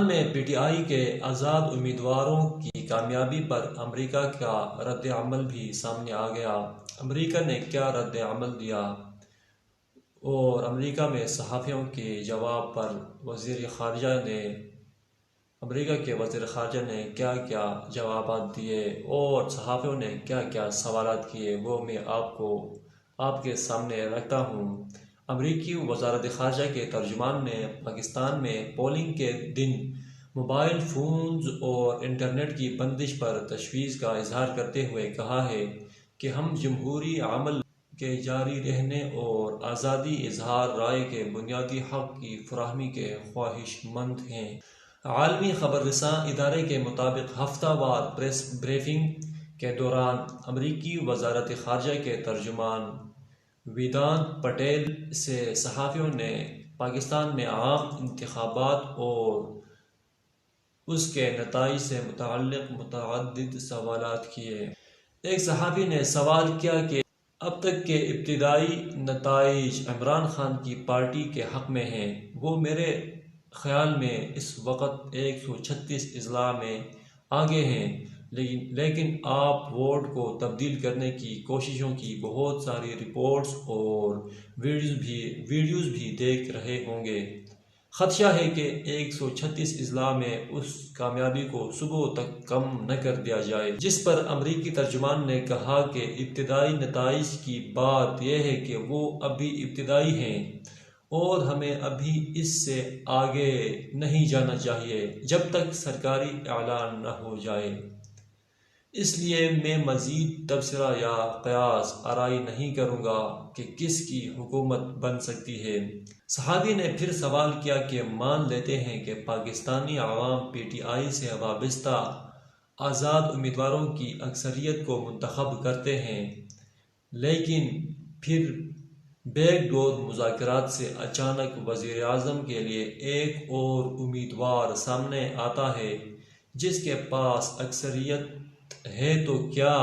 پاکستان میں P T I کے آزاد امیدواروں کی کامیابی پر امریکہ کا رد عمل بھی سامنے آ گیا۔ امریکہ نے کیا رد عمل دیا اور امریکہ میں صحافیوں کے جواب پر امریکہ کے وزیر خارجہ نے کیا کیا جوابات دیے اور صحافیوں نے کیا کیا سوالات کیے، وہ میں آپ کے سامنے رکھتا ہوں۔ امریکی وزارت خارجہ کے ترجمان نے پاکستان میں پولنگ کے دن موبائل فونز اور انٹرنیٹ کی بندش پر تشویش کا اظہار کرتے ہوئے کہا ہے کہ ہم جمہوری عمل کے جاری رہنے اور آزادی اظہار رائے کے بنیادی حق کی فراہمی کے خواہش مند ہیں۔ عالمی خبر رساں ادارے کے مطابق ہفتہ وار پریس بریفنگ کے دوران امریکی وزارت خارجہ کے ترجمان ویدانت پٹیل سے صحافیوں نے پاکستان میں عام انتخابات اور اس کے نتائج سے متعلق متعدد سوالات کیے۔ ایک صحافی نے سوال کیا کہ اب تک کے ابتدائی نتائج عمران خان کی پارٹی کے حق میں ہیں۔ وہ میرے خیال میں اس وقت 136 اضلاع میں آگے ہیں، لیکن آپ ووٹ کو تبدیل کرنے کی کوششوں کی بہت ساری رپورٹس اور ویڈیوز بھی دیکھ رہے ہوں گے۔ خدشہ ہے کہ 136 اضلاع میں اس کامیابی کو صبح تک کم نہ کر دیا جائے۔ جس پر امریکی ترجمان نے کہا کہ ابتدائی نتائج کی بات یہ ہے کہ وہ ابھی ابتدائی ہیں اور ہمیں ابھی اس سے آگے نہیں جانا چاہیے جب تک سرکاری اعلان نہ ہو جائے۔ اس لیے میں مزید تبصرہ یا قیاس آرائی نہیں کروں گا کہ کس کی حکومت بن سکتی ہے۔ صحافی نے پھر سوال کیا کہ مان لیتے ہیں کہ پاکستانی عوام پی ٹی آئی سے وابستہ آزاد امیدواروں کی اکثریت کو منتخب کرتے ہیں، لیکن پھر بیک ڈور مذاکرات سے اچانک وزیر اعظم کے لیے ایک اور امیدوار سامنے آتا ہے جس کے پاس اکثریت ہے، تو کیا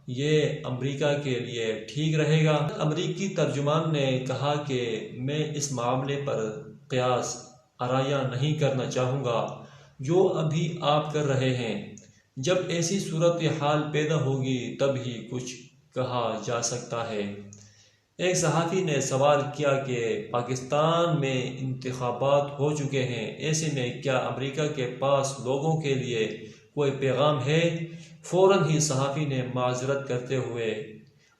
یہ امریکہ کے لیے ٹھیک رہے گا؟ امریکی ترجمان نے کہا کہ میں اس معاملے پر قیاس آرائیاں نہیں کرنا چاہوں گا جو ابھی آپ کر رہے ہیں۔ جب ایسی صورتحال پیدا ہوگی تب ہی کچھ کہا جا سکتا ہے۔ ایک صحافی نے سوال کیا کہ پاکستان میں انتخابات ہو چکے ہیں، ایسے میں کیا امریکہ کے پاس لوگوں کے لیے کوئی پیغام ہے؟ فوراً ہی صحافی نے معذرت کرتے ہوئے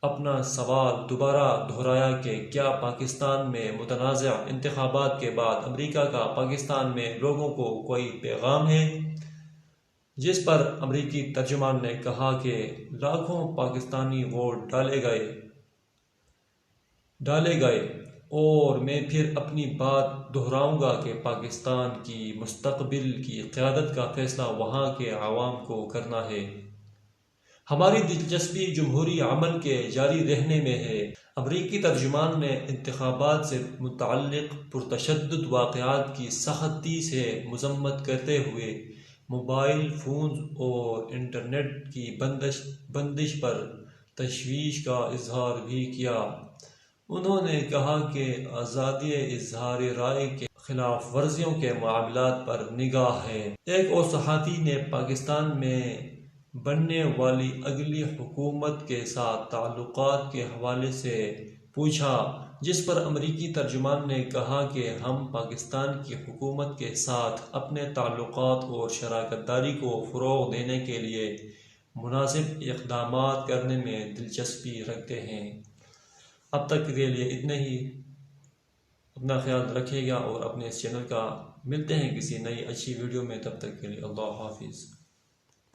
اپنا سوال دوبارہ دہرایا کہ کیا پاکستان میں متنازع انتخابات کے بعد امریکہ کا پاکستان میں لوگوں کو کوئی پیغام ہے؟ جس پر امریکی ترجمان نے کہا کہ لاکھوں پاکستانی ووٹ ڈالے گئے اور میں پھر اپنی بات دہراؤں گا کہ پاکستان کی مستقبل کی قیادت کا فیصلہ وہاں کے عوام کو کرنا ہے۔ ہماری دلچسپی جمہوری عمل کے جاری رہنے میں ہے۔ امریکی ترجمان نے انتخابات سے متعلق پرتشدد واقعات کی سختی سے مذمت کرتے ہوئے موبائل فونز اور انٹرنیٹ کی بندش پر تشویش کا اظہار بھی کیا۔ انہوں نے کہا کہ آزادی اظہار رائے کے خلاف ورزیوں کے معاملات پر نگاہ ہے۔ ایک اور صحافی نے پاکستان میں بننے والی اگلی حکومت کے ساتھ تعلقات کے حوالے سے پوچھا، جس پر امریکی ترجمان نے کہا کہ ہم پاکستان کی حکومت کے ساتھ اپنے تعلقات اور شراکت داری کو فروغ دینے کے لیے مناسب اقدامات کرنے میں دلچسپی رکھتے ہیں۔ اب تک کے لیے اتنا ہی۔ اپنا خیال رکھیے گا اور اپنے اس چینل کا ملتے ہیں کسی نئی اچھی ویڈیو میں، تب تک کے لیے اللہ حافظ۔